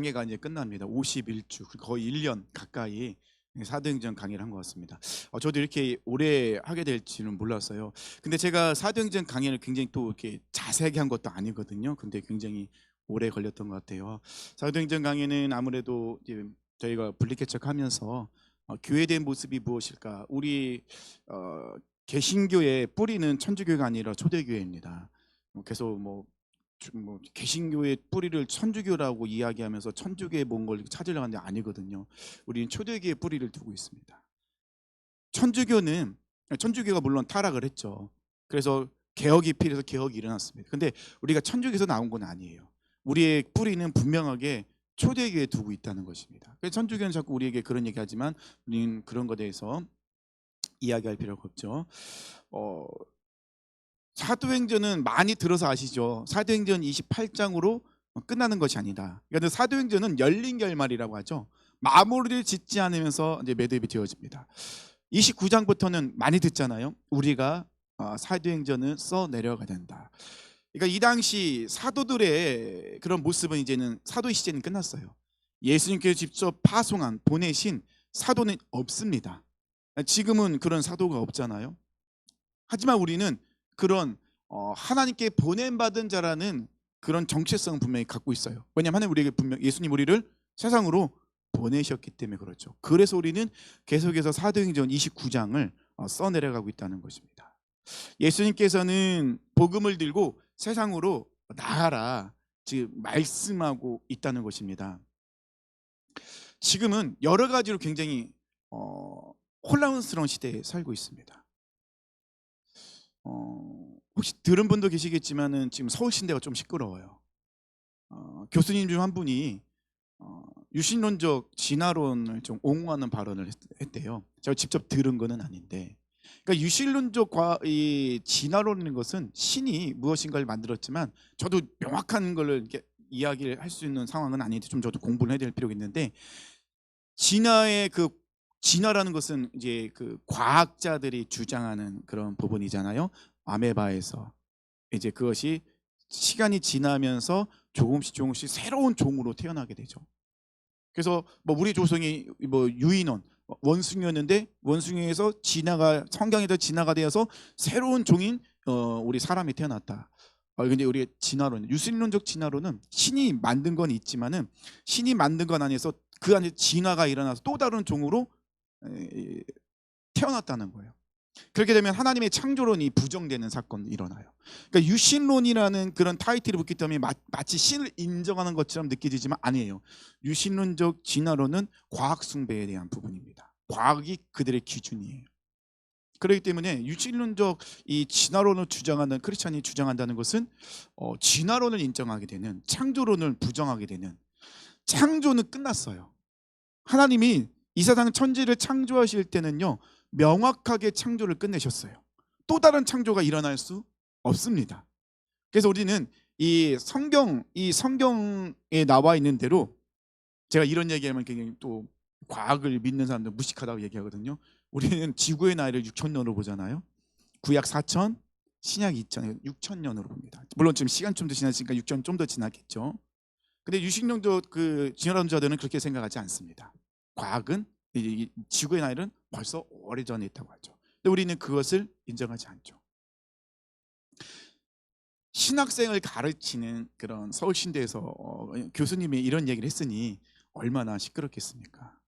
강의가 이제 끝납니다. 51주 거의 1년 가까이 사도행전 강의를 한 것 같습니다. 저도 이렇게 오래 하게 될지는 몰랐어요. 근데 제가 사도행전 강의를 굉장히 또 이렇게 자세하게 한 것도 아니거든요. 근데 굉장히 오래 걸렸던 것 같아요. 사도행전 강의는 아무래도 이제 저희가 분리개척하면서 교회된 모습이 무엇일까? 우리 개신교의 뿌리는 천주교가 아니라 초대교회입니다. 그래서 뭐 개신교의 뿌리를 천주교라고 이야기하면서 천주교의 뭔가를 찾으려고 하는데 아니거든요. 우리는 초대교의 뿌리를 두고 있습니다. 천주교가 물론 타락을 했죠. 그래서 개혁이 필요해서 개혁이 일어났습니다. 근데 우리가 천주교에서 나온 건 아니에요. 우리의 뿌리는 분명하게 초대교회에 두고 있다는 것입니다. 그래서 천주교는 자꾸 우리에게 그런 얘기하지만 우리는 그런 것에 대해서 이야기할 필요가 없죠. 사도행전은 많이 들어서 아시죠? 사도행전 28장으로 끝나는 것이 아니다. 그러니까 사도행전은 열린 결말이라고 하죠. 마무리를 짓지 않으면서 이제 매듭이 되어집니다. 29장부터는 많이 듣잖아요. 우리가 사도행전을 써 내려가야 된다. 그러니까 이 당시 사도들의 그런 모습은 이제는 사도의 시대는 끝났어요. 예수님께서 직접 파송한 보내신 사도는 없습니다. 지금은 그런 사도가 없잖아요. 하지만 우리는 그런 하나님께 보냄받은 자라는 그런 정체성을 분명히 갖고 있어요. 왜냐하면 하나님 우리에게 분명 예수님 우리를 세상으로 보내셨기 때문에 그렇죠. 그래서 우리는 계속해서 사도행전 29장을 써내려가고 있다는 것입니다. 예수님께서는 복음을 들고 세상으로 나가라 지금 말씀하고 있다는 것입니다. 지금은 여러 가지로 굉장히 혼란스러운 시대에 살고 있습니다. 혹시 들은 분도 계시겠지만은 지금 서울신대가 좀 시끄러워요. 교수님 중 한 분이 유신론적 진화론을 좀 옹호하는 발언을 했대요. 제가 직접 들은 거는 아닌데, 그러니까 유신론적 이 진화론인 것은 신이 무엇인가를 만들었지만 저도 명확한 걸 이렇게 이야기를 할 수 있는 상황은 아닌데 좀 저도 공부를 해야 될 필요가 있는데, 진화라는 것은 이제 그 과학자들이 주장하는 그런 부분이잖아요. 아메바에서 이제 그것이 시간이 지나면서 조금씩 새로운 종으로 태어나게 되죠. 그래서 뭐 우리 조상이 뭐 유인원 원숭이였는데 원숭이에서 성경에서 진화가 되어서 새로운 종인 우리 사람이 태어났다. 근데 우리 진화론, 유신론적 진화론은 신이 만든 건 있지만은 신이 만든 건 아니어서 그 안에 진화가 일어나서 또 다른 종으로 태어났다는 거예요. 그렇게 되면 하나님의 창조론이 부정되는 사건이 일어나요. 그러니까 유신론이라는 그런 타이틀이 붙기 때문에 마치 신을 인정하는 것처럼 느껴지지만 아니에요. 유신론적 진화론은 과학 숭배에 대한 부분입니다. 과학이 그들의 기준이에요. 그렇기 때문에 유신론적 이 진화론을 주장하는 크리스찬이 주장한다는 것은 진화론을 인정하게 되는, 창조론을 부정하게 되는, 창조는 끝났어요. 하나님이 이 세상 천지를 창조하실 때는요 명확하게 창조를 끝내셨어요. 또 다른 창조가 일어날 수 없습니다. 그래서 우리는 이 성경에 나와 있는 대로, 제가 이런 얘기하면 굉장히 또 과학을 믿는 사람들 무식하다고 얘기하거든요. 우리는 지구의 나이를 6,000년으로 보잖아요. 구약 4,000, 신약 2,000, 6,000년으로 봅니다. 물론 지금 시간 좀 더 지났으니까 6,000 좀 더 지났겠죠. 근데 유식론적 그 진화론자들은 그렇게 생각하지 않습니다. 과학은 이 지구의 나이는 벌써 오래전에 있다고 하죠. 근데 우리는 그것을 인정하지 않죠. 신학생을 가르치는 그런 서울신대에서 교수님이 이런 얘기를 했으니 얼마나 시끄럽겠습니까?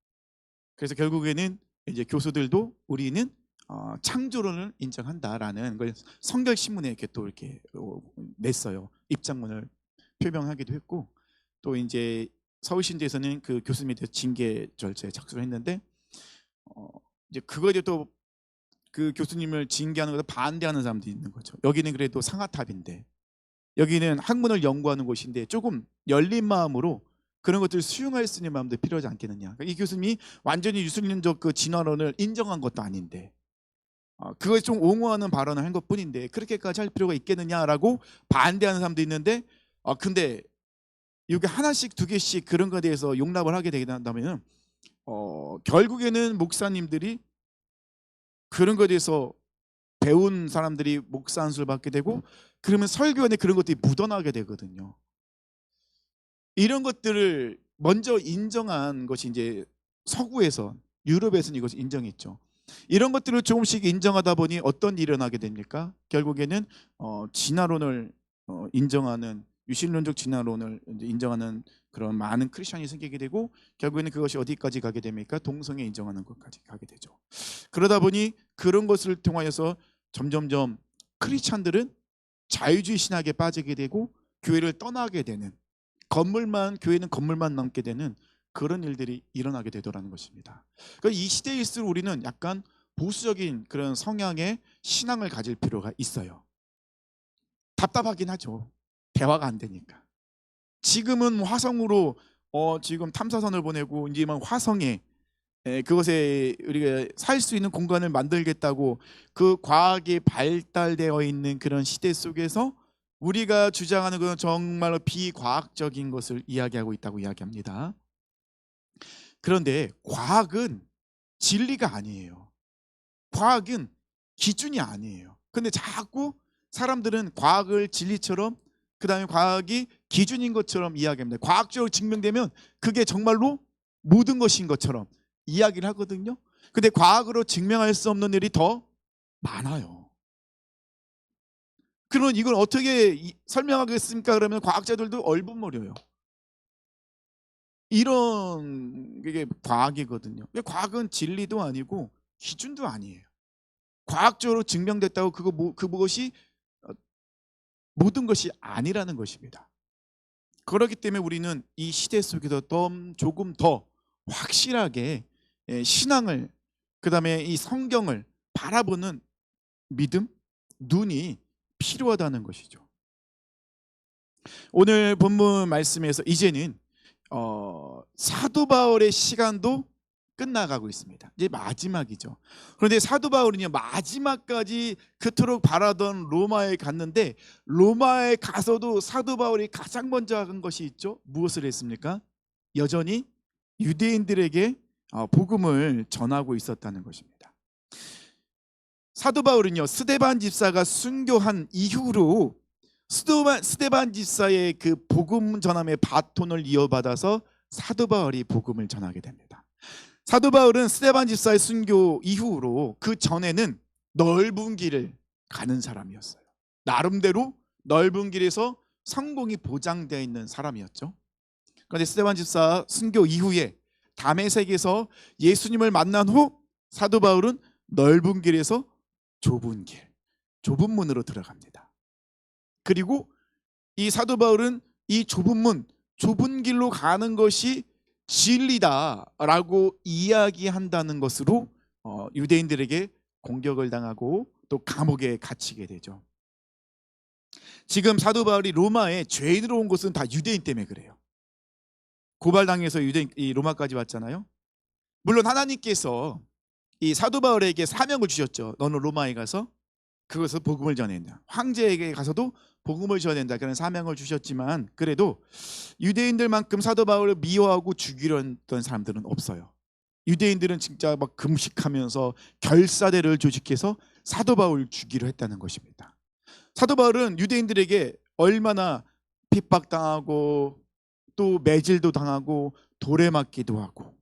그래서 결국에는 이제 교수들도 우리는 창조론을 인정한다라는 걸 성결신문에 이렇게 또 이렇게 냈어요. 입장문을 표명하기도 했고, 또 이제 서울신대에서는 그 교수님에 대해서 징계 절차에 착수를 했는데 이제 그거에 대해 또 그 교수님을 징계하는 것에 반대하는 사람도 있는 거죠. 여기는 그래도 상하탑인데, 여기는 학문을 연구하는 곳인데 조금 열린 마음으로 그런 것들을 수용할 수 있는 마음도 필요하지 않겠느냐. 이 교수님이 완전히 유승론적 그 진화론을 인정한 것도 아닌데 그걸 좀 옹호하는 발언을 한 것뿐인데 그렇게까지 할 필요가 있겠느냐라고 반대하는 사람도 있는데, 근데 이게 하나씩 두 개씩 그런 것에 대해서 용납을 하게 된다면 결국에는 목사님들이 그런 것에 대해서 배운 사람들이 목사 안수를 받게 되고, 그러면 설교 안에 그런 것들이 묻어나게 되거든요. 이런 것들을 먼저 인정한 것이 이제 서구에서, 유럽에서는 이것을 인정했죠. 이런 것들을 조금씩 인정하다 보니 어떤 일이 일어나게 됩니까? 결국에는 진화론을 인정하는, 유신론적 진화론을 이제 인정하는 그런 많은 크리스천이 생기게 되고, 결국에는 그것이 어디까지 가게 됩니까? 동성애 인정하는 것까지 가게 되죠. 그러다 보니 그런 것을 통하여서 점점점 크리스천들은 자유주의 신학에 빠지게 되고 교회를 떠나게 되는, 교회는 건물만 남게 되는 그런 일들이 일어나게 되더라는 것입니다. 그러니까 이 시대일수록 우리는 약간 보수적인 그런 성향의 신앙을 가질 필요가 있어요. 답답하긴 하죠. 대화가 안 되니까. 지금은 화성으로 지금 탐사선을 보내고 이제 막 화성에, 그것에 우리가 살 수 있는 공간을 만들겠다고 그 과학이 발달되어 있는 그런 시대 속에서 우리가 주장하는 건 정말로 비과학적인 것을 이야기하고 있다고 이야기합니다. 그런데 과학은 진리가 아니에요. 과학은 기준이 아니에요. 근데 자꾸 사람들은 과학을 진리처럼, 그다음에 과학이 기준인 것처럼 이야기합니다. 과학적으로 증명되면 그게 정말로 모든 것인 것처럼 이야기를 하거든요. 근데 과학으로 증명할 수 없는 일이 더 많아요. 그러면 이걸 어떻게 설명하겠습니까? 그러면 과학자들도 얼버무려요. 이런 게 과학이거든요. 과학은 진리도 아니고 기준도 아니에요. 과학적으로 증명됐다고 그것이 모든 것이 아니라는 것입니다. 그렇기 때문에 우리는 이 시대 속에서 조금 더 확실하게 신앙을, 그다음에 이 성경을 바라보는 믿음, 눈이 필요하다는 것이죠. 오늘 본문 말씀에서 이제는 사도 바울의 시간도 끝나가고 있습니다. 이제 마지막이죠. 그런데 사도 바울은요, 마지막까지 그토록 바라던 로마에 갔는데, 로마에 가서도 사도 바울이 가장 먼저 한 것이 있죠. 무엇을 했습니까? 여전히 유대인들에게 복음을 전하고 있었다는 것입니다. 사도 바울은요, 스데반 집사가 순교한 이후로 스데반 집사의 그 복음 전함의 바톤을 이어받아서 사도 바울이 복음을 전하게 됩니다. 사도 바울은 스데반 집사의 순교 이후로 그 전에는 넓은 길을 가는 사람이었어요. 나름대로 넓은 길에서 성공이 보장되어 있는 사람이었죠. 그런데 스데반 집사 순교 이후에 다메섹에서 예수님을 만난 후 사도 바울은 넓은 길에서 좁은 좁은 문으로 들어갑니다. 그리고 이 사도 바울은 이 좁은 길로 가는 것이 진리다라고 이야기한다는 것으로 유대인들에게 공격을 당하고 또 감옥에 갇히게 되죠. 지금 사도 바울이 로마에 죄인으로 온 것은 다 유대인 때문에 그래요. 고발당해서 이 로마까지 왔잖아요. 물론 하나님께서 이 사도 바울에게 사명을 주셨죠. 너는 로마에 가서 그것을 복음을 전해낸다. 황제에게 가서도 복음을 전해낸다. 그런 사명을 주셨지만, 그래도 유대인들만큼 사도 바울을 미워하고 죽이려 했던 사람들은 없어요. 유대인들은 진짜 막 금식하면서 결사대를 조직해서 사도 바울을 죽이려 했다는 것입니다. 사도 바울은 유대인들에게 얼마나 핍박당하고 또 매질도 당하고 돌에 맞기도 하고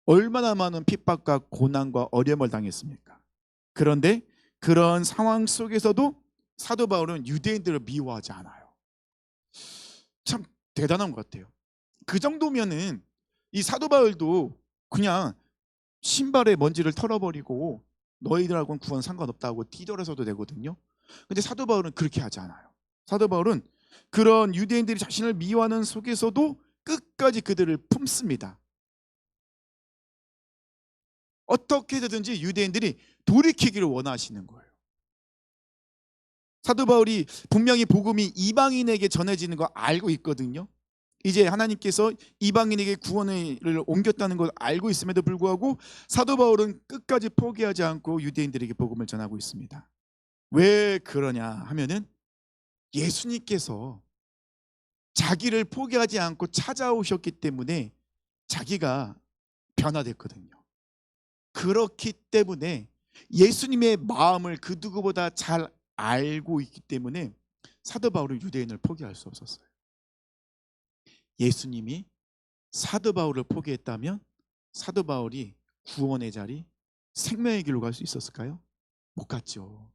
얼마나 많은 핍박과 고난과 어려움을 당했습니까? 그런데 그런 상황 속에서도 사도 바울은 유대인들을 미워하지 않아요. 참 대단한 것 같아요. 그 정도면은 이 사도 바울도 그냥 신발에 먼지를 털어버리고 너희들하고는 구원 상관없다고 뛰돌아서도 되거든요. 근데 사도 바울은 그렇게 하지 않아요. 사도 바울은 그런 유대인들이 자신을 미워하는 속에서도 끝까지 그들을 품습니다. 어떻게 되든지 유대인들이 돌이키기를 원하시는 거예요. 사도 바울이 분명히 복음이 이방인에게 전해지는 거 알고 있거든요. 이제 하나님께서 이방인에게 구원을 옮겼다는 걸 알고 있음에도 불구하고 사도 바울은 끝까지 포기하지 않고 유대인들에게 복음을 전하고 있습니다. 왜 그러냐 하면은 예수님께서 자기를 포기하지 않고 찾아오셨기 때문에 자기가 변화됐거든요. 그렇기 때문에 예수님의 마음을 그 누구보다 잘 알고 있기 때문에 사도 바울은 유대인을 포기할 수 없었어요. 예수님이 사도 바울을 포기했다면 사도 바울이 구원의 자리, 생명의 길로 갈 수 있었을까요? 못 갔죠.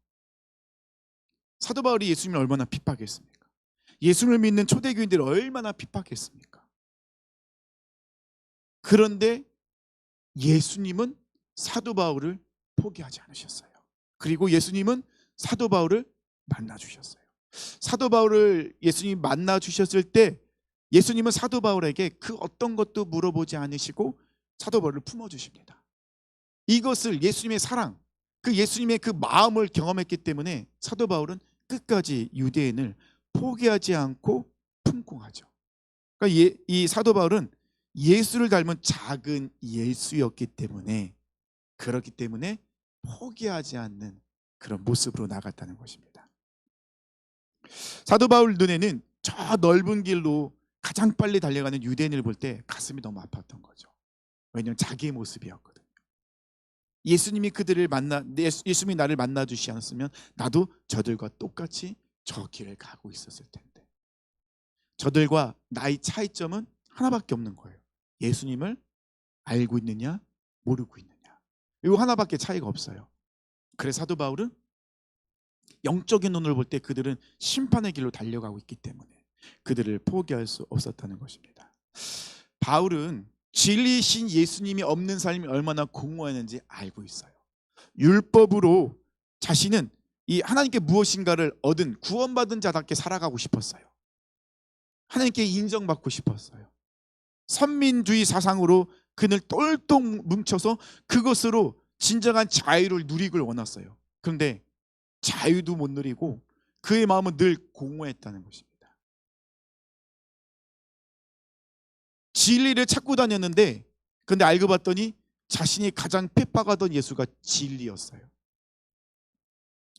사도 바울이 예수님을 얼마나 핍박했습니까? 예수를 믿는 초대교인들을 얼마나 핍박했습니까? 그런데 예수님은 사도 바울을 포기하지 않으셨어요. 그리고 예수님은 사도 바울을 만나 주셨어요. 사도 바울을 예수님이 만나 주셨을 때 예수님은 사도 바울에게 그 어떤 것도 물어보지 않으시고 사도 바울을 품어 주십니다. 이것을 예수님의 사랑, 그 예수님의 그 마음을 경험했기 때문에 사도 바울은 끝까지 유대인을 포기하지 않고 품고 가죠. 그러니까 이 사도 바울은 예수를 닮은 작은 예수였기 때문에, 그렇기 때문에 포기하지 않는 그런 모습으로 나갔다는 것입니다. 사도 바울 눈에는 저 넓은 길로 가장 빨리 달려가는 유대인을 볼 때 가슴이 너무 아팠던 거죠. 왜냐하면 자기의 모습이었거든요. 예수님이 예수님이 나를 만나 주시 않았으면 나도 저들과 똑같이 저 길을 가고 있었을 텐데. 저들과 나의 차이점은 하나밖에 없는 거예요. 예수님을 알고 있느냐 모르고 있느냐, 이거 하나밖에 차이가 없어요. 그래서 사도 바울은 영적인 눈으로 볼 때 그들은 심판의 길로 달려가고 있기 때문에 그들을 포기할 수 없었다는 것입니다. 바울은 진리이신 예수님이 없는 삶이 얼마나 공허했는지 알고 있어요. 율법으로 자신은 이 하나님께 무엇인가를 얻은 구원받은 자답게 살아가고 싶었어요. 하나님께 인정받고 싶었어요. 선민주의 사상으로 그늘 똘똘 뭉쳐서 그것으로 진정한 자유를 누리길 원했어요. 그런데 자유도 못 누리고 그의 마음은 늘 공허했다는 것입니다. 진리를 찾고 다녔는데, 그런데 알고 봤더니 자신이 가장 핍박하던 예수가 진리였어요.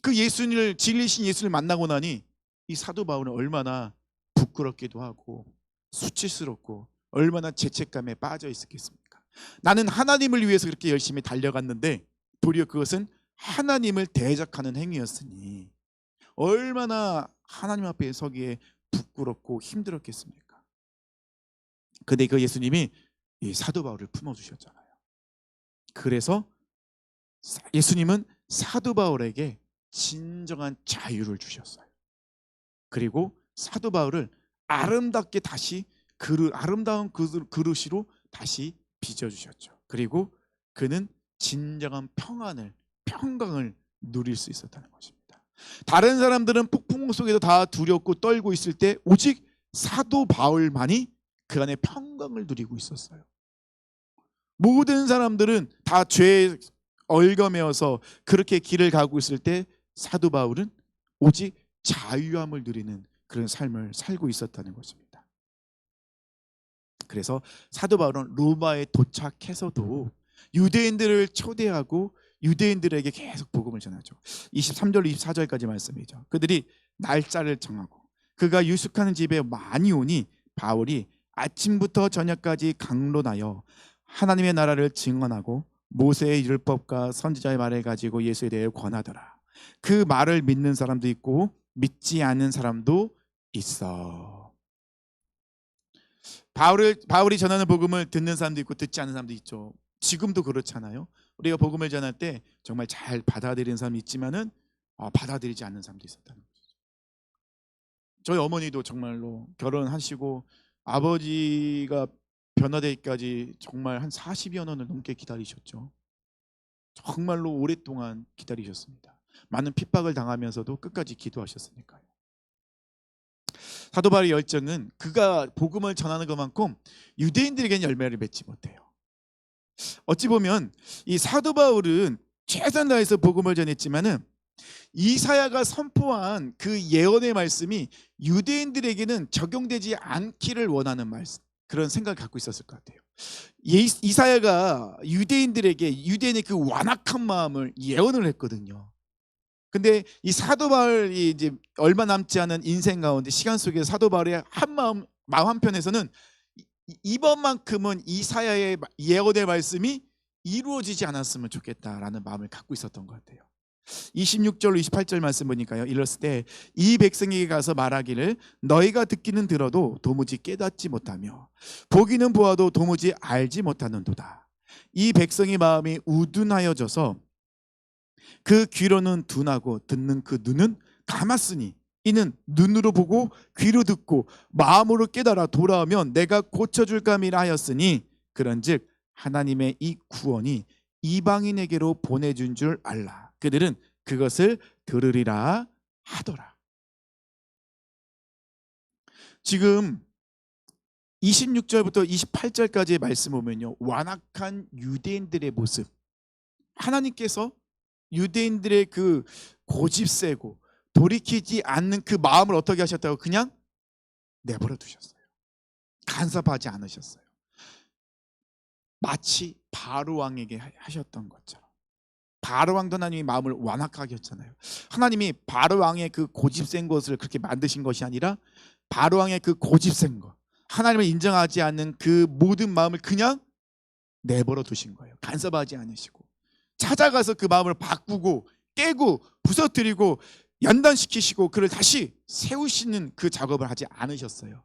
그 예수님을, 진리신 예수를 만나고 나니 이 사도 바울은 얼마나 부끄럽기도 하고 수치스럽고 얼마나 죄책감에 빠져 있었겠습니까? 나는 하나님을 위해서 그렇게 열심히 달려갔는데 도리어 그것은 하나님을 대적하는 행위였으니 얼마나 하나님 앞에 서기에 부끄럽고 힘들었겠습니까? 근데 그 예수님이 이 사도 바울을 품어주셨잖아요. 그래서 예수님은 사도 바울에게 진정한 자유를 주셨어요. 그리고 사도 바울을 아름답게 다시 아름다운 그릇으로 다시 빚어주셨죠. 그리고 그는 진정한 평강을 누릴 수 있었다는 것입니다. 다른 사람들은 폭풍 속에서 다 두렵고 떨고 있을 때 오직 사도 바울만이 그 안에 평강을 누리고 있었어요. 모든 사람들은 다 죄에 얽매여서 그렇게 길을 가고 있을 때 사도 바울은 오직 자유함을 누리는 그런 삶을 살고 있었다는 것입니다. 그래서 사도 바울은 로마에 도착해서도 유대인들을 초대하고 유대인들에게 계속 복음을 전하죠. 23절 24절까지 말씀이죠. 그들이 날짜를 정하고 그가 유숙하는 집에 많이 오니 바울이 아침부터 저녁까지 강론하여 하나님의 나라를 증언하고 모세의 율법과 선지자의 말을 가지고 예수에 대해 권하더라. 그 말을 믿는 사람도 있고 믿지 않는 사람도 있어. 바울이 전하는 복음을 듣는 사람도 있고 듣지 않는 사람도 있죠. 지금도 그렇잖아요. 우리가 복음을 전할 때 정말 잘 받아들이는 사람이 있지만은 받아들이지 않는 사람도 있었다는 거죠. 저희 어머니도 정말로 결혼하시고 아버지가 변화되기까지 정말 한 40여 년을 넘게 기다리셨죠. 정말로 오랫동안 기다리셨습니다. 많은 핍박을 당하면서도 끝까지 기도하셨으니까요. 사도 바울의 열정은 그가 복음을 전하는 것만큼 유대인들에게는 열매를 맺지 못해요. 어찌 보면 이 사도 바울은 최선 다해서 복음을 전했지만은 이사야가 선포한 그 예언의 말씀이 유대인들에게는 적용되지 않기를 원하는 말씀, 그런 생각을 갖고 있었을 것 같아요. 이사야가 유대인의 그 완악한 마음을 예언을 했거든요. 근데 이 사도 바울이 이제 얼마 남지 않은 인생 가운데 시간 속에 사도 바울의 마음 한편에서는 이번만큼은 이사야의 예언의 말씀이 이루어지지 않았으면 좋겠다라는 마음을 갖고 있었던 것 같아요. 26절로 28절 말씀 보니까요. 일렀을 때 이 백성에게 가서 말하기를 너희가 듣기는 들어도 도무지 깨닫지 못하며 보기는 보아도 도무지 알지 못하는도다. 이 백성의 마음이 우둔하여져서 그 귀로는 둔하고 듣는 그 눈은 감았으니 이는 눈으로 보고 귀로 듣고 마음으로 깨달아 돌아오면 내가 고쳐줄 감이라 하였으니 그런즉 하나님의 이 구원이 이방인에게로 보내준 줄 알라. 그들은 그것을 들으리라 하더라. 지금 26절부터 28절까지의 말씀 보면요, 완악한 유대인들의 모습, 하나님께서 유대인들의 그 고집세고 돌이키지 않는 그 마음을 어떻게 하셨다고? 그냥 내버려 두셨어요. 간섭하지 않으셨어요. 마치 바로 왕에게 하셨던 것처럼. 바로 왕도 하나님이 마음을 완악하게 했잖아요. 하나님이 바로 왕의 그 고집센 것을 그렇게 만드신 것이 아니라 바로 왕의 그 고집센 것, 하나님을 인정하지 않는 그 모든 마음을 그냥 내버려 두신 거예요. 간섭하지 않으시고 찾아가서 그 마음을 바꾸고 깨고 부서뜨리고 연단시키시고 그를 다시 세우시는 그 작업을 하지 않으셨어요.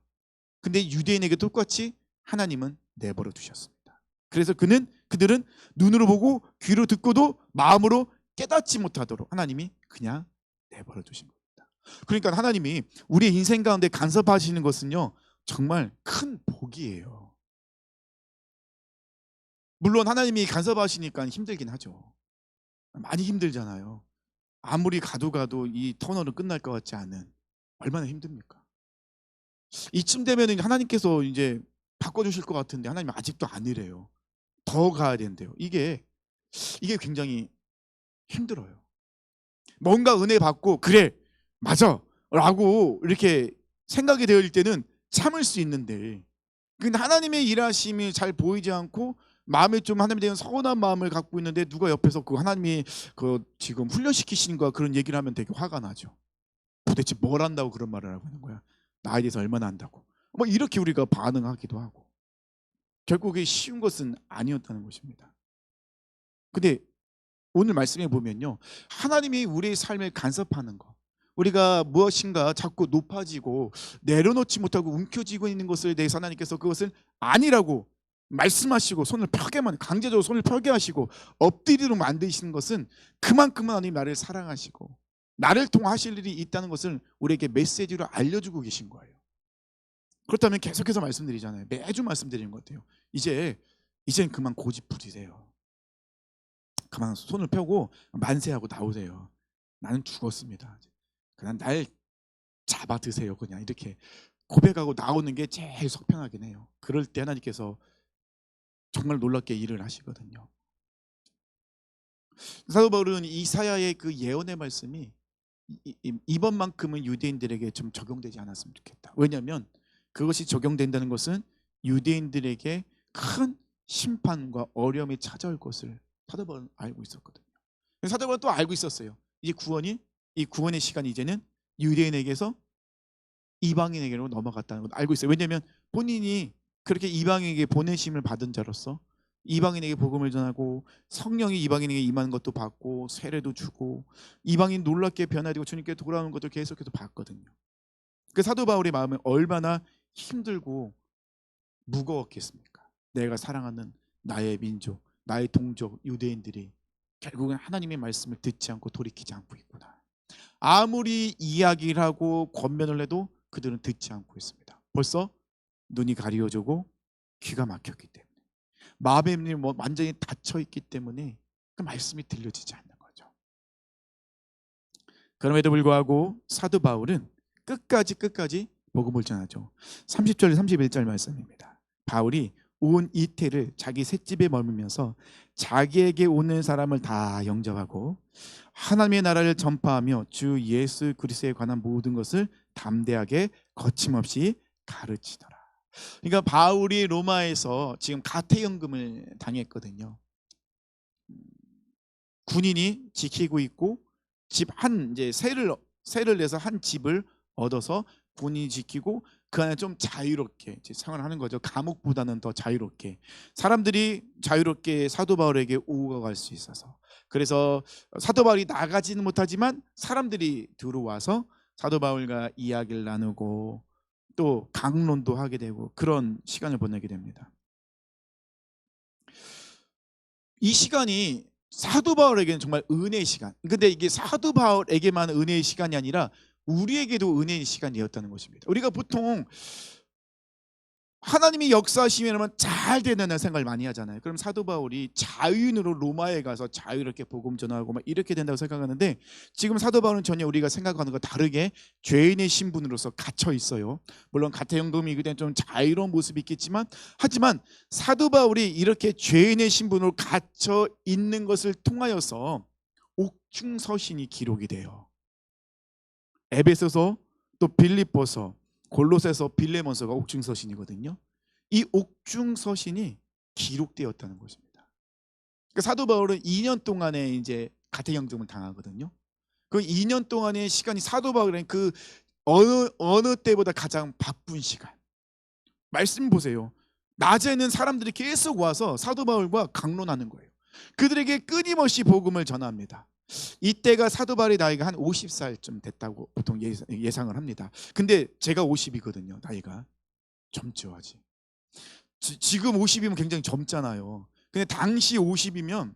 근데 유대인에게 똑같이 하나님은 내버려 두셨습니다. 그래서 그들은 눈으로 보고 귀로 듣고도 마음으로 깨닫지 못하도록 하나님이 그냥 내버려 두신 겁니다. 그러니까 하나님이 우리의 인생 가운데 간섭하시는 것은요, 정말 큰 복이에요. 물론 하나님이 간섭하시니까 힘들긴 하죠. 많이 힘들잖아요. 아무리 가도 이 터널은 끝날 것 같지 않은, 얼마나 힘듭니까? 이쯤 되면 하나님께서 이제 바꿔주실 것 같은데 하나님 아직도 아니래요. 더 가야 된대요. 이게 굉장히 힘들어요. 뭔가 은혜 받고 그래 맞아 라고 이렇게 생각이 되어질 때는 참을 수 있는데, 근데 하나님의 일하심이 잘 보이지 않고 마음에 좀 하나님에 대한 서운한 마음을 갖고 있는데 누가 옆에서 그 하나님이 그 지금 훈련시키시는 거야 그런 얘기를 하면 되게 화가 나죠. 도대체 뭘 한다고 그런 말을 하고 있는 거야? 나에 대해서 얼마나 안다고? 뭐 이렇게 우리가 반응하기도 하고, 결국에 쉬운 것은 아니었다는 것입니다. 근데 오늘 말씀에 보면요, 하나님이 우리의 삶을 간섭하는 것, 우리가 무엇인가 자꾸 높아지고 내려놓지 못하고 움켜쥐고 있는 것에 대해서 하나님께서 그것을 아니라고 말씀하시고 손을 펴게만, 강제적으로 손을 펴게 하시고 엎드리도록 만드시는 것은 그만큼 하나님 나를 사랑하시고 나를 통하실 일이 있다는 것을 우리에게 메시지로 알려주고 계신 거예요. 그렇다면 계속해서 말씀드리잖아요. 매주 말씀드리는 것 같아요. 이젠 그만 고집 부리세요. 그만 손을 펴고 만세하고 나오세요. 나는 죽었습니다. 그냥 날 잡아 드세요. 그냥 이렇게 고백하고 나오는 게 제일 속편하긴 해요. 그럴 때 하나님께서 정말 놀랍게 일을 하시거든요. 사도 바울은 이사야의 그 예언의 말씀이 이번만큼은 유대인들에게 좀 적용되지 않았으면 좋겠다. 왜냐하면 그것이 적용된다는 것은 유대인들에게 큰 심판과 어려움이 찾아올 것을 사도 바울은 알고 있었거든요. 사도 바울은 또 알고 있었어요. 이 구원의 시간이 이제는 유대인에게서 이방인에게로 넘어갔다는 걸 알고 있어요. 왜냐하면 본인이 그렇게 이방인에게 보내심을 받은 자로서 이방인에게 복음을 전하고 성령이 이방인에게 임하는 것도 받고 세례도 주고 이방인 놀랍게 변화되고 주님께 돌아오는 것도 계속해서 봤거든요. 그 사도 바울의 마음은 얼마나 힘들고 무거웠겠습니까? 내가 사랑하는 나의 민족, 나의 동족 유대인들이 결국은 하나님의 말씀을 듣지 않고 돌이키지 않고 있구나. 아무리 이야기를 하고 권면을 해도 그들은 듣지 않고 있습니다. 벌써 눈이 가려지고 귀가 막혔기 때문에, 마음의 문이 완전히 닫혀 있기 때문에 그 말씀이 들려지지 않는 거죠. 그럼에도 불구하고 사도 바울은 끝까지 복음을 전하죠. 30절 31절 말씀입니다. 바울이 온 이태를 자기 셋집에 머물면서 자기에게 오는 사람을 다 영접하고 하나님의 나라를 전파하며 주 예수 그리스도에 관한 모든 것을 담대하게 거침없이 가르치더라. 그러니까 바울이 로마에서 지금 가택연금을 당했거든요. 군인이 지키고 있고 집 한 이제 세를 내서 한 집을 얻어서 군인이 지키고 그 안에 좀 자유롭게 이제 생활하는 거죠. 감옥보다는 더 자유롭게 사람들이 자유롭게 사도 바울에게 오고 갈 수 있어서, 그래서 사도 바울이 나가지는 못하지만 사람들이 들어와서 사도 바울과 이야기를 나누고 또 강론도 하게 되고 그런 시간을 보내게 됩니다. 이 시간이 사도 바울에게는 정말 은혜의 시간. 근데 이게 사도 바울에게만 은혜의 시간이 아니라 우리에게도 은혜의 시간이었다는 것입니다. 우리가 보통 하나님이 역사하시면 잘 되는 생각을 많이 하잖아요. 그럼 사도 바울이 자유인으로 로마에 가서 자유롭게 복음 전하고 막 이렇게 된다고 생각하는데, 지금 사도 바울은 전혀 우리가 생각하는 것 다르게 죄인의 신분으로서 갇혀 있어요. 물론 가택연금이 그때 좀 자유로운 모습이 있겠지만, 하지만 사도 바울이 이렇게 죄인의 신분으로 갇혀 있는 것을 통하여서 옥중 서신이 기록이 돼요. 에베소서, 또 빌립보서, 골로새서, 빌레몬서가 옥중 서신이거든요. 이 옥중 서신이 기록되었다는 것입니다. 그러니까 사도 바울은 2년 동안에 이제 가택연금을 당하거든요. 그 2년 동안의 시간이 사도 바울은 그 어느 때보다 가장 바쁜 시간. 말씀 보세요. 낮에는 사람들이 계속 와서 사도 바울과 강론하는 거예요. 그들에게 끊임없이 복음을 전합니다. 이때가 사도 바울의 나이가 한 50살쯤 됐다고 보통 예상을 합니다. 근데 제가 50이거든요. 나이가 젊죠 아직. 지금 50이면 굉장히 젊잖아요. 근데 당시 50이면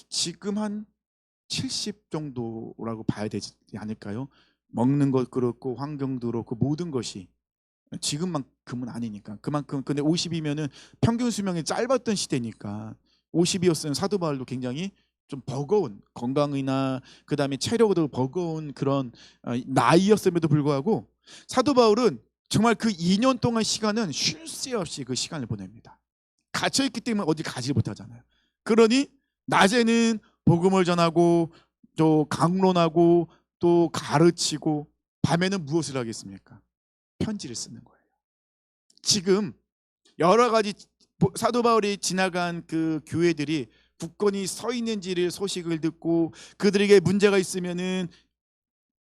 지금 한 70 정도라고 봐야 되지 않을까요? 먹는 것 그렇고 환경도 그렇고 모든 것이 지금만큼은 아니니까. 그만큼 근데 50이면은 평균 수명이 짧았던 시대니까 50이었으면 사도 바울도 굉장히 좀 버거운 건강이나 그다음에 체력도 버거운 그런 나이였음에도 불구하고 사도 바울은 정말 그 2년 동안 시간은 쉴 새 없이 그 시간을 보냅니다. 갇혀 있기 때문에 어디 가지 못하잖아요. 그러니 낮에는 복음을 전하고 또 강론하고 또 가르치고, 밤에는 무엇을 하겠습니까? 편지를 쓰는 거예요. 지금 여러 가지 사도 바울이 지나간 그 교회들이 굳건히 서 있는지를 소식을 듣고 그들에게 문제가 있으면은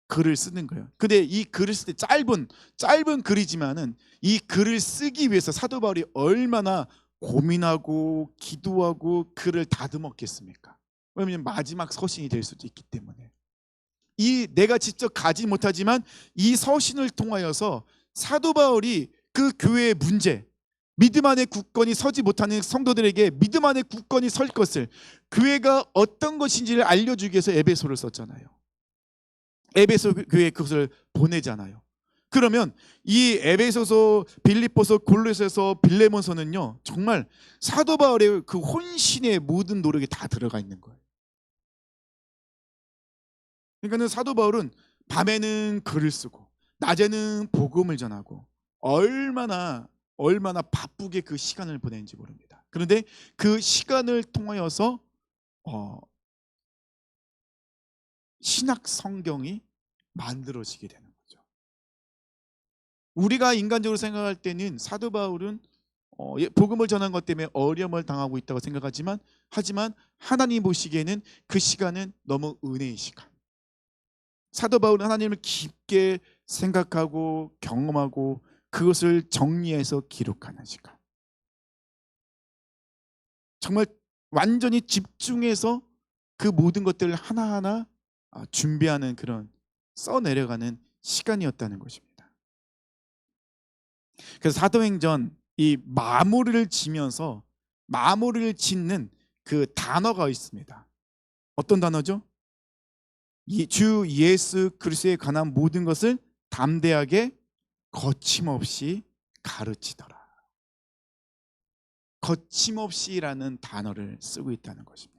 글을 쓰는 거예요. 근데 이 글을 쓸 때 짧은 글이지만은 이 글을 쓰기 위해서 사도 바울이 얼마나 고민하고 기도하고 글을 다듬었겠습니까? 왜냐하면 마지막 서신이 될 수도 있기 때문에. 이 내가 직접 가지 못하지만 이 서신을 통하여서 사도 바울이 그 교회의 문제, 믿음 안에 굳건히 서지 못하는 성도들에게 믿음 안에 굳건히 설 것을, 교회가 어떤 것인지를 알려주기 위해서 에베소를 썼잖아요. 에베소 교회에 그것을 보내잖아요. 그러면 이 에베소서, 빌립보서, 골로새서, 빌레몬서는요 정말 사도 바울의 그 혼신의 모든 노력이 다 들어가 있는 거예요. 그러니까는 사도 바울은 밤에는 글을 쓰고 낮에는 복음을 전하고 얼마나 바쁘게 그 시간을 보내는지 모릅니다. 그런데 그 시간을 통하여서 신약 성경이 만들어지게 되는 거죠. 우리가 인간적으로 생각할 때는 사도 바울은 복음을 전한 것 때문에 어려움을 당하고 있다고 생각하지만, 하지만 하나님 보시기에는 그 시간은 너무 은혜의 시간. 사도 바울은 하나님을 깊게 생각하고 경험하고 그것을 정리해서 기록하는 시간. 정말 완전히 집중해서 그 모든 것들을 하나하나 준비하는, 그런 써내려가는 시간이었다는 것입니다. 그래서 사도행전 이 마무리를 지면서 마무리를 짓는 그 단어가 있습니다. 어떤 단어죠? 주 예수 그리스도에 관한 모든 것을 담대하게 거침없이 가르치더라. 거침없이라는 단어를 쓰고 있다는 것입니다.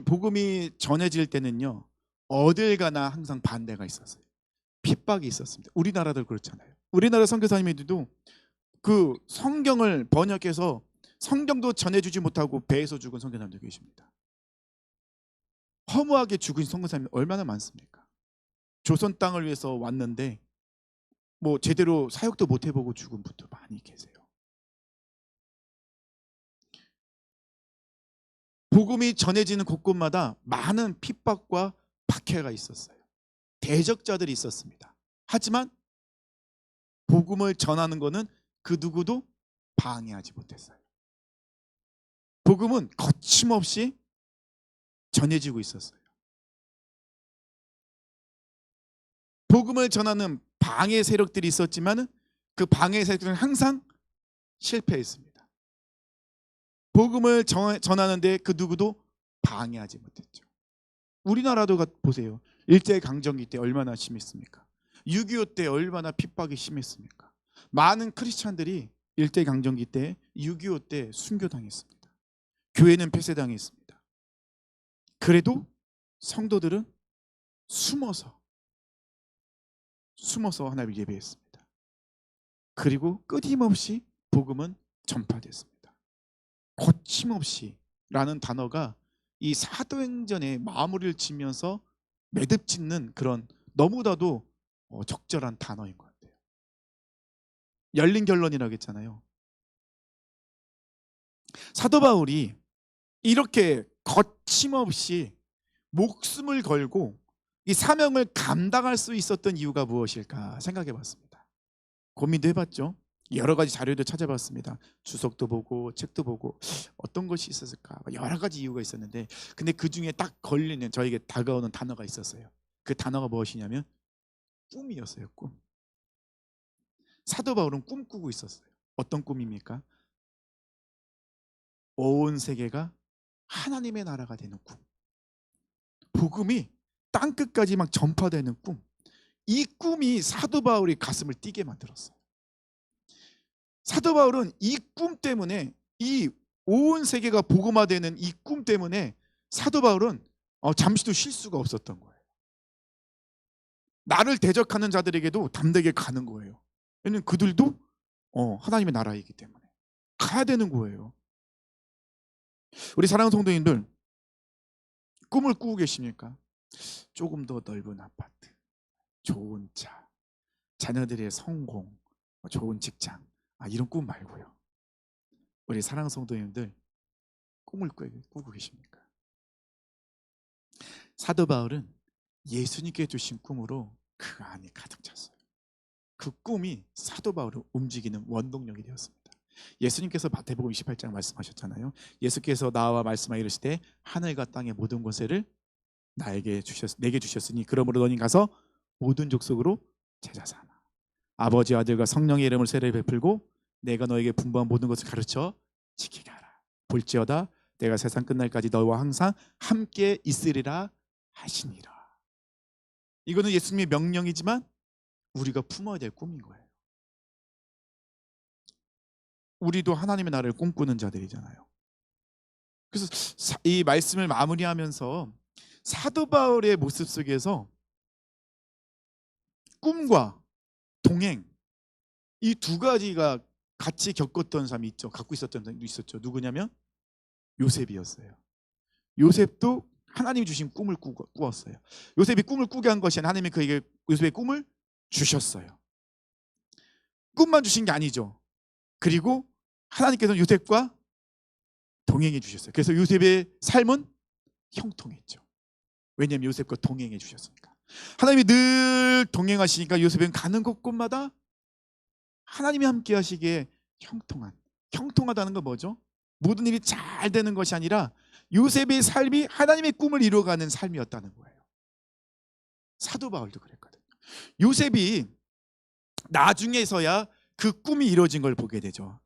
복음이 전해질 때는요 어딜 가나 항상 반대가 있었어요. 핍박이 있었습니다. 우리나라도 그렇잖아요. 우리나라 선교사님들도 그 성경을 번역해서 성경도 전해주지 못하고 배에서 죽은 선교사님도 계십니다. 허무하게 죽은 선교사님 얼마나 많습니까? 조선 땅을 위해서 왔는데 뭐 제대로 사역도 못 해보고 죽은 분도 많이 계세요. 복음이 전해지는 곳곳마다 많은 핍박과 박해가 있었어요. 대적자들이 있었습니다. 하지만 복음을 전하는 것은 그 누구도 방해하지 못했어요. 복음은 거침없이 전해지고 있었어요. 복음을 전하는 방해 세력들이 있었지만 그 방해 세력들은 항상 실패했습니다. 복음을 전하는데 그 누구도 방해하지 못했죠. 우리나라도 보세요. 일제강점기 때 얼마나 심했습니까? 6.25 때 얼마나 핍박이 심했습니까? 많은 크리스찬들이 일제강점기 때 6.25 때 순교당했습니다. 교회는 폐쇄당했습니다. 그래도 성도들은 숨어서 하나님을 예배했습니다. 그리고 끊임없이 복음은 전파됐습니다. 거침없이 라는 단어가 이 사도행전의 마무리를 지면서 매듭 짓는 그런 너무나도 적절한 단어인 것 같아요. 열린 결론이라고 했잖아요. 사도 바울이 이렇게 거침없이 목숨을 걸고 이 사명을 감당할 수 있었던 이유가 무엇일까 생각해 봤습니다. 고민도 해봤죠. 여러 가지 자료도 찾아봤습니다. 주석도 보고 책도 보고 어떤 것이 있었을까, 여러 가지 이유가 있었는데, 근데 그 중에 딱 걸리는, 저에게 다가오는 단어가 있었어요. 그 단어가 무엇이냐면 꿈이었어요. 꿈. 사도 바울은 꿈꾸고 있었어요. 어떤 꿈입니까? 온 세계가 하나님의 나라가 되는 꿈. 복음이 땅끝까지 막 전파되는 꿈. 이 꿈이 사도 바울의 가슴을 뛰게 만들었어요. 사도 바울은 이 꿈 때문에, 이 온 세계가 복음화되는 이 꿈 때문에 사도 바울은 잠시도 쉴 수가 없었던 거예요. 나를 대적하는 자들에게도 담대하게 가는 거예요. 왜냐하면 그들도 하나님의 나라이기 때문에 가야 되는 거예요. 우리 사랑하는 성도님들, 꿈을 꾸고 계십니까? 조금 더 넓은 아파트, 좋은 차, 자녀들의 성공, 좋은 직장, 이런 꿈 말고요. 우리 사랑하는 성도님들, 꿈을 꾸고 계십니까? 사도 바울은 예수님께 주신 꿈으로 그 안이 가득 찼어요. 그 꿈이 사도 바울을 움직이는 원동력이 되었습니다. 예수님께서 마태복음 28장 말씀하셨잖아요. 예수께서 나와 말씀하여 이르시되 하늘과 땅의 모든 권세를 내게 주셨으니 그러므로 너희 가서 모든 족속으로 제자 삼아 아버지 아들과 성령의 이름을 세례 베풀고 내가 너에게 분부한 모든 것을 가르쳐 지키게 하라. 볼지어다 내가 세상 끝날까지 너희와 항상 함께 있으리라 하시니라. 이거는 예수님의 명령이지만 우리가 품어야 될 꿈인 거예요. 우리도 하나님의 나라를 꿈꾸는 자들이잖아요. 그래서 이 말씀을 마무리하면서 사도 바울의 모습 속에서 꿈과 동행, 이 두 가지가 같이 겪었던 사람이 있죠. 갖고 있었던 사람이 있었죠. 누구냐면 요셉이었어요. 요셉도 하나님이 주신 꿈을 꾸었어요. 요셉이 꿈을 꾸게 한 것이 아니라 하나님이 그에게 요셉의 꿈을 주셨어요. 꿈만 주신 게 아니죠. 그리고 하나님께서는 요셉과 동행해 주셨어요. 그래서 요셉의 삶은 형통했죠. 왜냐하면 요셉과 동행해 주셨으니까. 하나님이 늘 동행하시니까 요셉은 가는 곳곳마다 하나님이 함께 하시기에 형통하다는 건 뭐죠? 모든 일이 잘 되는 것이 아니라 요셉의 삶이 하나님의 꿈을 이루어가는 삶이었다는 거예요. 사도 바울도 그랬거든요. 요셉이 나중에서야 그 꿈이 이루어진 걸 보게 되죠.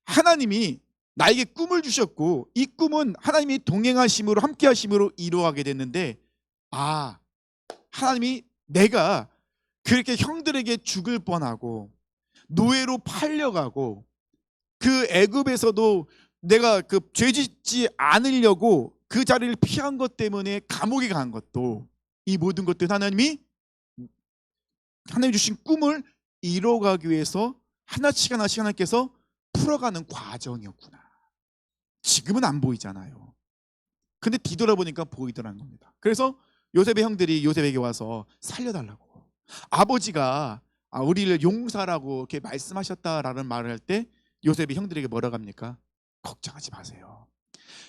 하나님이 나에게 꿈을 주셨고 이 꿈은 하나님이 동행하심으로 함께 하심으로 이루어가게 됐는데 하나님이 내가 그렇게 형들에게 죽을 뻔하고 노예로 팔려가고 그 애굽에서도 내가 그 죄짓지 않으려고 그 자리를 피한 것 때문에 감옥에 간 것도, 이 모든 것들 하나님이 주신 꿈을 이뤄가기 위해서 하나씩 하나님께서 풀어가는 과정이었구나. 지금은 안 보이잖아요. 근데 뒤돌아보니까 보이더라는 겁니다. 그래서 요셉의 형들이 요셉에게 와서 살려달라고, 아버지가 우리를 용사라고 이렇게 말씀하셨다라는 말을 할 때 요셉이 형들에게 뭐라고 합니까? 걱정하지 마세요.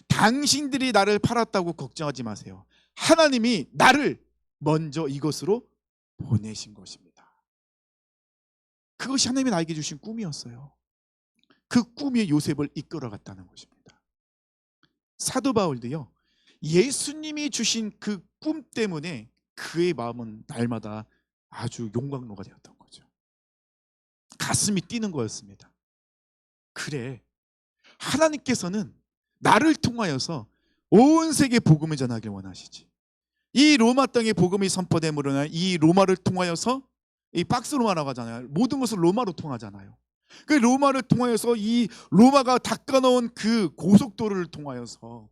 당신들이 나를 팔았다고 걱정하지 마세요. 하나님이 나를 먼저 이곳으로 보내신 것입니다. 그것이 하나님이 나에게 주신 꿈이었어요. 그 꿈이 요셉을 이끌어갔다는 것입니다. 사도 바울도요, 예수님이 주신 그 꿈 때문에 그의 마음은 날마다 아주 용광로가 되었던 거죠. 가슴이 뛰는 거였습니다. 그래, 하나님께서는 나를 통하여서 온 세계 복음을 전하길 원하시지. 이 로마 땅에 복음이 선포됨으로 이 로마를 통하여서, 이 박스 로마라고 하잖아요. 모든 것을 로마로 통하잖아요. 그 로마를 통하여서 이 로마가 닦아놓은 그 고속도로를 통하여서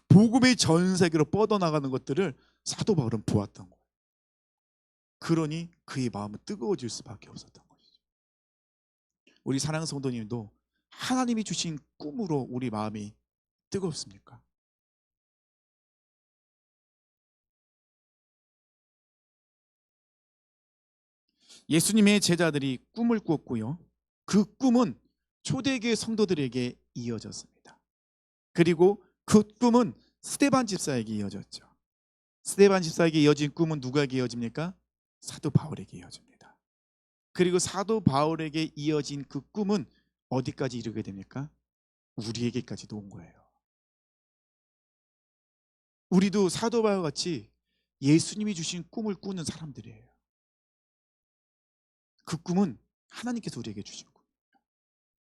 복음이 전 세계로 뻗어나가는 것들을 사도 바울은 보았던 거예요. 그러니 그의 마음은 뜨거워질 수밖에 없었던 것이죠. 우리 사랑하는 성도님도 하나님이 주신 꿈으로 우리 마음이 뜨겁습니까? 예수님의 제자들이 꿈을 꾸었고요, 그 꿈은 초대교회 성도들에게 이어졌습니다. 그리고 그 꿈은 스데반 집사에게 이어졌죠. 스데반 집사에게 이어진 꿈은 누구에게 이어집니까? 사도 바울에게 이어집니다. 그리고 사도 바울에게 이어진 그 꿈은 어디까지 이르게 됩니까? 우리에게까지도 온 거예요. 우리도 사도 바울과 같이 예수님이 주신 꿈을 꾸는 사람들이에요. 그 꿈은 하나님께서 우리에게 주신 꿈이에요.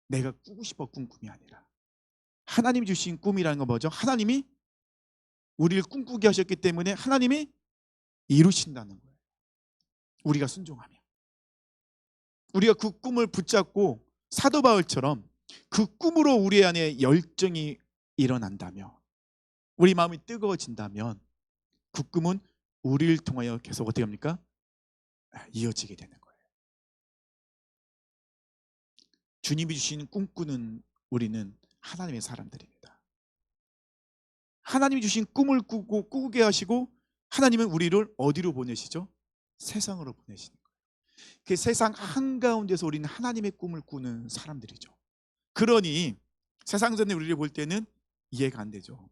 내가 꾸고 싶어 꾼 꿈이 아니라 하나님이 주신 꿈이라는 건 뭐죠? 하나님이 우리를 꿈꾸게 하셨기 때문에 하나님이 이루신다는 거예요. 우리가 순종하면, 우리가 그 꿈을 붙잡고 사도 바울처럼 그 꿈으로 우리 안에 열정이 일어난다면, 우리 마음이 뜨거워진다면 그 꿈은 우리를 통하여 계속 어떻게 합니까? 이어지게 되는 거예요. 주님이 주신 꿈꾸는 우리는 하나님의 사람들입니다. 하나님이 주신 꿈을 꾸게 하시고 하나님은 우리를 어디로 보내시죠? 세상으로 보내시는 거예요. 그 세상 한가운데서 우리는 하나님의 꿈을 꾸는 사람들이죠. 그러니 세상 전에 우리를 볼 때는 이해가 안 되죠.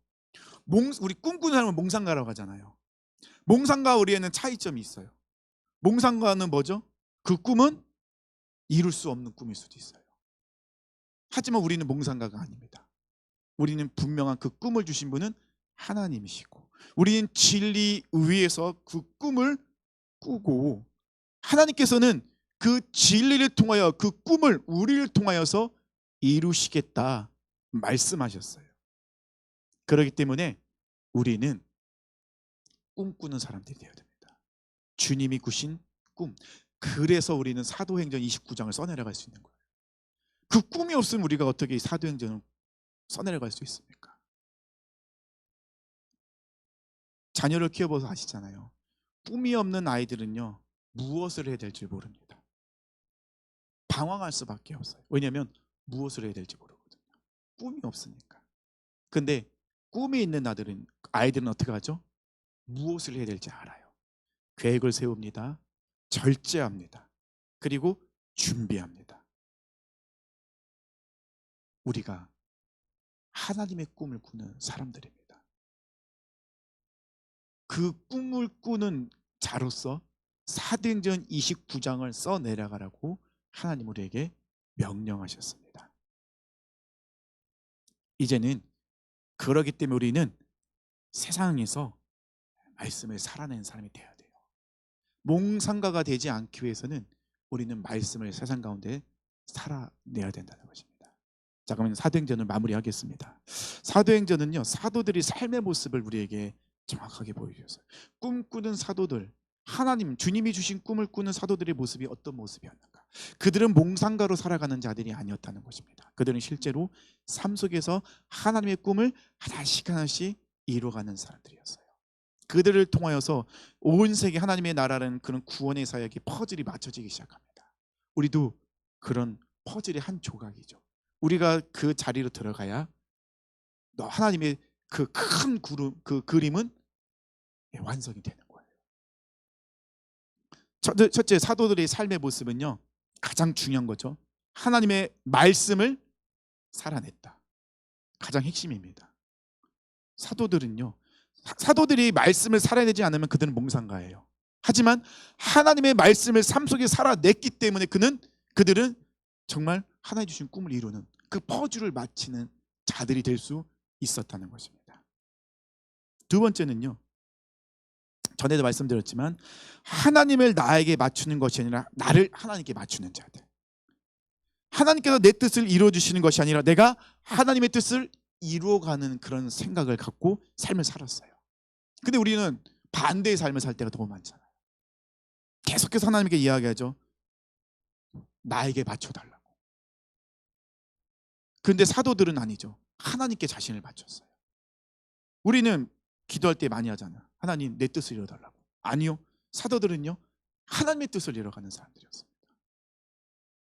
우리 꿈꾸는 사람은 몽상가라고 하잖아요. 몽상가와 우리에는 차이점이 있어요. 몽상가는 뭐죠? 그 꿈은 이룰 수 없는 꿈일 수도 있어요. 하지만 우리는 몽상가가 아닙니다. 우리는 분명한 그 꿈을 주신 분은 하나님이시고, 우리는 진리 위에서 그 꿈을 꾸고, 하나님께서는 그 진리를 통하여 그 꿈을 우리를 통하여서 이루시겠다 말씀하셨어요. 그렇기 때문에 우리는 꿈꾸는 사람들이 되어야 됩니다. 주님이 꾸신 꿈. 그래서 우리는 사도행전 29장을 써내려갈 수 있는 거예요. 그 꿈이 없으면 우리가 어떻게 사도행전을 써내려갈 수 있습니까? 자녀를 키워봐서 아시잖아요. 꿈이 없는 아이들은요, 무엇을 해야 될지 모릅니다. 방황할 수밖에 없어요. 왜냐하면 무엇을 해야 될지 모르거든요. 꿈이 없으니까. 근데 꿈이 있는 아이들은 어떻게 하죠? 무엇을 해야 될지 알아요. 계획을 세웁니다. 절제합니다. 그리고 준비합니다. 우리가 하나님의 꿈을 꾸는 사람들입니다. 그 꿈을 꾸는 자로서 사도행전 29장을 써내려가라고 하나님 우리에게 명령하셨습니다. 이제는 그러기 때문에 우리는 세상에서 말씀을 살아내는 사람이 되어야 돼요. 몽상가가 되지 않기 위해서는 우리는 말씀을 세상 가운데 살아내야 된다는 것입니다. 자, 그러면 사도행전을 마무리하겠습니다. 사도행전은요, 사도들이 삶의 모습을 우리에게 정확하게 보여주셨어요. 꿈꾸는 사도들, 하나님, 주님이 주신 꿈을 꾸는 사도들의 모습이 어떤 모습이었는가? 그들은 몽상가로 살아가는 자들이 아니었다는 것입니다. 그들은 실제로 삶 속에서 하나님의 꿈을 하나씩 하나씩 이루어가는 사람들이었어요. 그들을 통하여서 온 세계 하나님의 나라라는 그런 구원의 사역이 퍼즐이 맞춰지기 시작합니다. 우리도 그런 퍼즐의 한 조각이죠. 우리가 그 자리로 들어가야 하나님의 그 큰 그림은 완성이 되는 거예요. 첫째, 사도들의 삶의 모습은요, 가장 중요한 거죠. 하나님의 말씀을 살아냈다. 가장 핵심입니다. 사도들은요, 사도들이 말씀을 살아내지 않으면 그들은 몽상가예요. 하지만 하나님의 말씀을 삶 속에 살아냈기 때문에 그들은 정말 하나님 주신 꿈을 이루는 그 퍼즐을 맞히는 자들이 될 수 있었다는 것입니다. 두 번째는요, 전에도 말씀드렸지만 하나님을 나에게 맞추는 것이 아니라 나를 하나님께 맞추는 자들. 하나님께서 내 뜻을 이루어주시는 것이 아니라 내가 하나님의 뜻을 이루어가는 그런 생각을 갖고 삶을 살았어요. 근데 우리는 반대의 삶을 살 때가 너무 많잖아요. 계속해서 하나님께 이야기하죠. 나에게 맞춰달라고. 그런데 사도들은 아니죠. 하나님께 자신을 맞췄어요. 우리는 기도할 때 많이 하잖아요. 하나님 내 뜻을 이루어달라고. 아니요. 사도들은요, 하나님의 뜻을 이루어가는 사람들이었습니다.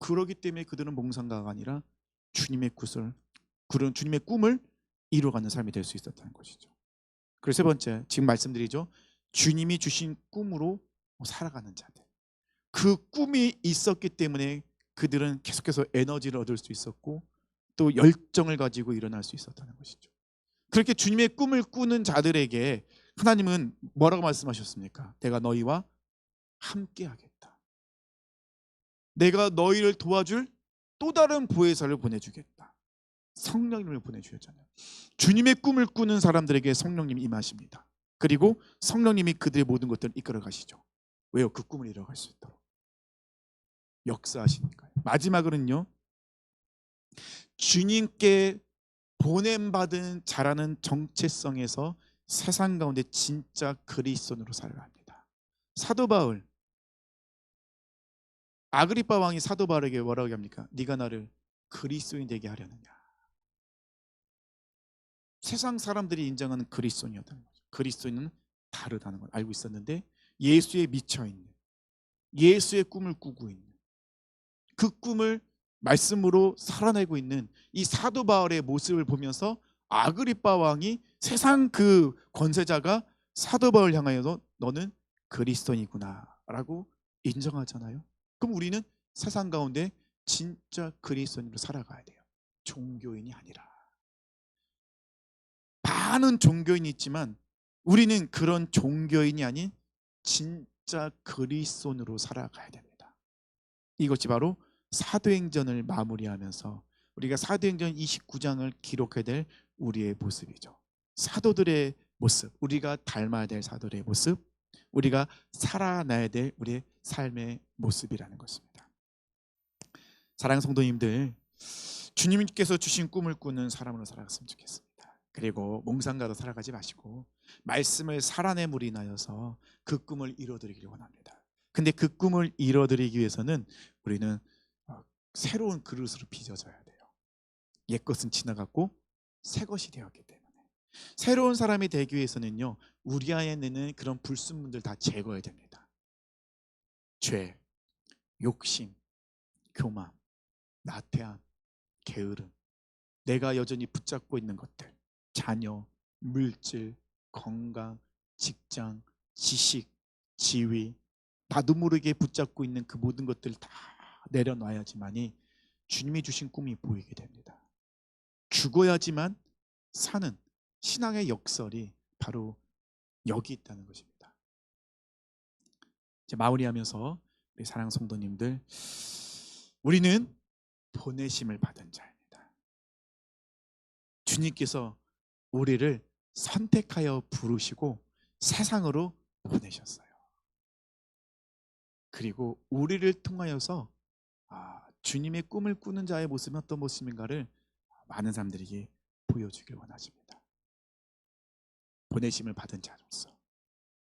그러기 때문에 그들은 몽상가가 아니라 주님의 그런 주님의 꿈을 이루어가는 삶이 될 수 있었다는 것이죠. 그리고 세 번째, 지금 말씀드리죠. 주님이 주신 꿈으로 살아가는 자들. 그 꿈이 있었기 때문에 그들은 계속해서 에너지를 얻을 수 있었고 또 열정을 가지고 일어날 수 있었다는 것이죠. 그렇게 주님의 꿈을 꾸는 자들에게 하나님은 뭐라고 말씀하셨습니까? 내가 너희와 함께 하겠다. 내가 너희를 도와줄 또 다른 보혜사를 보내주겠다. 성령님을 보내주셨잖아요. 주님의 꿈을 꾸는 사람들에게 성령님이 임하십니다. 그리고 성령님이 그들의 모든 것들을 이끌어 가시죠. 왜요? 그 꿈을 이뤄갈 수 있도록 역사하시니까요. 마지막으로는요, 주님께 보냄받은 자라는 정체성에서 세상 가운데 진짜 그리스도인으로 살아갑니다. 사도 바울, 아그리빠 왕이 사도 바울에게 뭐라고 합니까? 네가 나를 그리스도인 되게 하려느냐. 세상 사람들이 인정하는 그리스도인이었다는 거죠. 그리스도인은 다르다는 걸 알고 있었는데 예수에 미쳐있는, 예수의 꿈을 꾸고 있는, 그 꿈을 말씀으로 살아내고 있는 이 사도 바울의 모습을 보면서 아그리빠 왕이 세상 그 권세자가 사도 바울 향하여서 너는 그리스도인이구나 라고 인정하잖아요. 그럼 우리는 세상 가운데 진짜 그리스도인으로 살아가야 돼요. 종교인이 아니라. 많은 종교인이 있지만 우리는 그런 종교인이 아닌 진짜 그리스도인으로 살아가야 됩니다. 이것이 바로 사도행전을 마무리하면서 우리가 사도행전 29장을 기록해야 될 우리의 모습이죠. 사도들의 모습, 우리가 닮아야 될 사도들의 모습, 우리가 살아나야 될 우리의 삶의 모습이라는 것입니다. 사랑하는 성도님들, 주님께서 주신 꿈을 꾸는 사람으로 살아갔으면 좋겠습니다. 그리고 몽상가로 살아가지 마시고 말씀을 살아내므로 인하여서 그 꿈을 이뤄드리기를 원합니다. 근데 그 꿈을 이뤄드리기 위해서는 우리는 새로운 그릇으로 빚어져야 돼요. 옛것은 지나갔고 새 것이 되었기 때문에 새로운 사람이 되기 위해서는요, 우리 안에 있는 그런 불순물들 다 제거해야 됩니다. 죄, 욕심, 교만, 나태함, 게으름, 내가 여전히 붙잡고 있는 것들, 자녀, 물질, 건강, 직장, 지식, 지위, 나도 모르게 붙잡고 있는 그 모든 것들을 다 내려놔야지만이 주님이 주신 꿈이 보이게 됩니다. 죽어야지만 사는 신앙의 역설이 바로 여기 있다는 것입니다. 이제 마무리하면서 우리 사랑하는 성도님들, 우리는 보내심을 받은 자입니다. 주님께서 우리를 선택하여 부르시고 세상으로 보내셨어요. 그리고 우리를 통하여서 주님의 꿈을 꾸는 자의 모습이 어떤 모습인가를 많은 사람들에게 보여주길 원하십니다. 보내심을 받은 자로서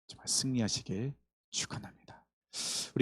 정말 승리하시길 축원합니다. 우리